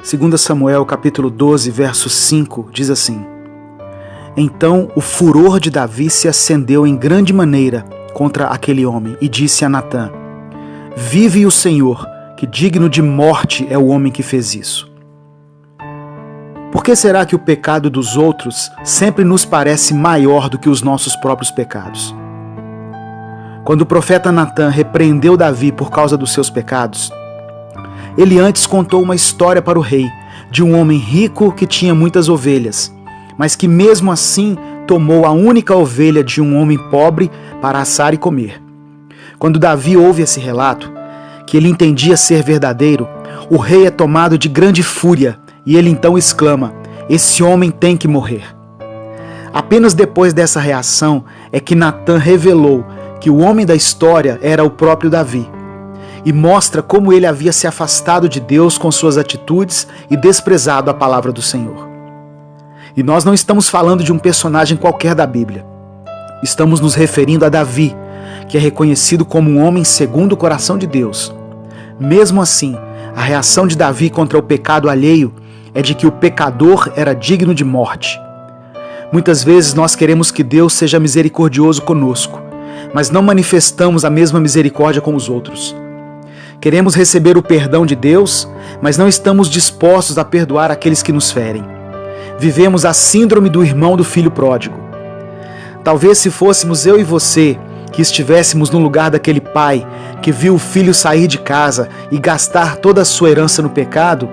2 Samuel capítulo 12, verso 5, diz assim: Então o furor de Davi se acendeu em grande maneira contra aquele homem e disse a Natã: Vive o Senhor, que digno de morte é o homem que fez isso. Por que será que o pecado dos outros sempre nos parece maior do que os nossos próprios pecados? Quando o profeta Natã repreendeu Davi por causa dos seus pecados, ele antes contou uma história para o rei de um homem rico que tinha muitas ovelhas, mas que mesmo assim tomou a única ovelha de um homem pobre para assar e comer. Quando Davi ouve esse relato, que ele entendia ser verdadeiro, o rei é tomado de grande fúria e ele então exclama: Esse homem tem que morrer. Apenas depois dessa reação é que Natã revelou que o homem da história era o próprio Davi, e mostra como ele havia se afastado de Deus com suas atitudes e desprezado a palavra do Senhor. E nós não estamos falando de um personagem qualquer da Bíblia. Estamos nos referindo a Davi, que é reconhecido como um homem segundo o coração de Deus. Mesmo assim, a reação de Davi contra o pecado alheio é de que o pecador era digno de morte. Muitas vezes nós queremos que Deus seja misericordioso conosco, mas não manifestamos a mesma misericórdia com os outros. Queremos receber o perdão de Deus, mas não estamos dispostos a perdoar aqueles que nos ferem. Vivemos a síndrome do irmão do filho pródigo. Talvez se fôssemos eu e você, que estivéssemos no lugar daquele pai que viu o filho sair de casa e gastar toda a sua herança no pecado,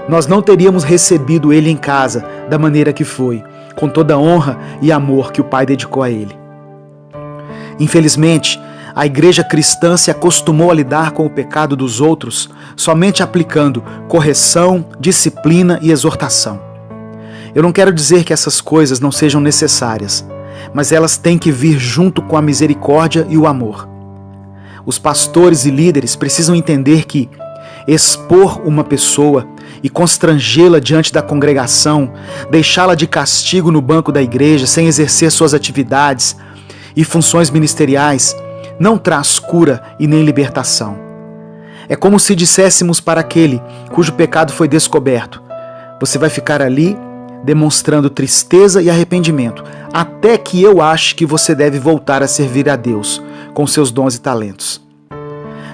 nós não teríamos recebido ele em casa da maneira que foi, com toda a honra e amor que o pai dedicou a ele. Infelizmente, a igreja cristã se acostumou a lidar com o pecado dos outros somente aplicando correção, disciplina e exortação. Eu não quero dizer que essas coisas não sejam necessárias, mas elas têm que vir junto com a misericórdia e o amor. Os pastores e líderes precisam entender que expor uma pessoa e constrangê-la diante da congregação, deixá-la de castigo no banco da igreja sem exercer suas atividades e funções ministeriais, não traz cura e nem libertação. É como se disséssemos para aquele cujo pecado foi descoberto: você vai ficar ali demonstrando tristeza e arrependimento, até que eu ache que você deve voltar a servir a Deus com seus dons e talentos.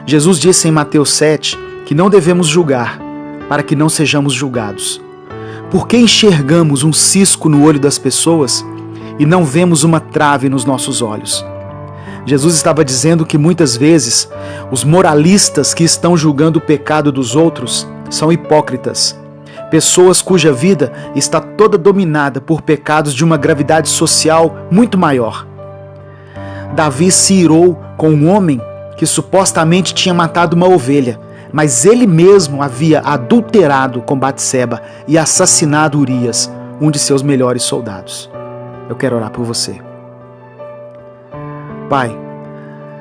Jesus disse em Mateus 7 que não devemos julgar, para que não sejamos julgados. Por que enxergamos um cisco no olho das pessoas e não vemos uma trave nos nossos olhos? Jesus estava dizendo que muitas vezes os moralistas que estão julgando o pecado dos outros são hipócritas, pessoas cuja vida está toda dominada por pecados de uma gravidade social muito maior. Davi se irou com um homem que supostamente tinha matado uma ovelha, mas ele mesmo havia adulterado com Batseba e assassinado Urias, um de seus melhores soldados. Eu quero orar por você. Pai,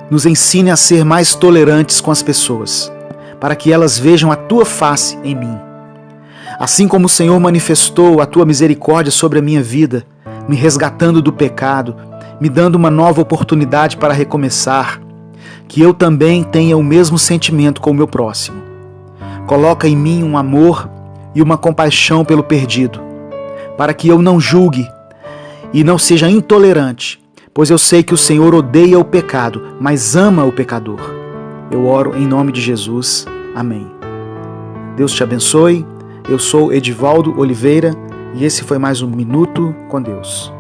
nos ensine a ser mais tolerantes com as pessoas, para que elas vejam a Tua face em mim. Assim como o Senhor manifestou a Tua misericórdia sobre a minha vida, me resgatando do pecado, me dando uma nova oportunidade para recomeçar, que eu também tenha o mesmo sentimento com o meu próximo. Coloca em mim um amor e uma compaixão pelo perdido, para que eu não julgue e não seja intolerante, pois eu sei que o Senhor odeia o pecado, mas ama o pecador. Eu oro em nome de Jesus. Amém. Deus te abençoe. Eu sou Edivaldo Oliveira e esse foi mais um Minuto com Deus.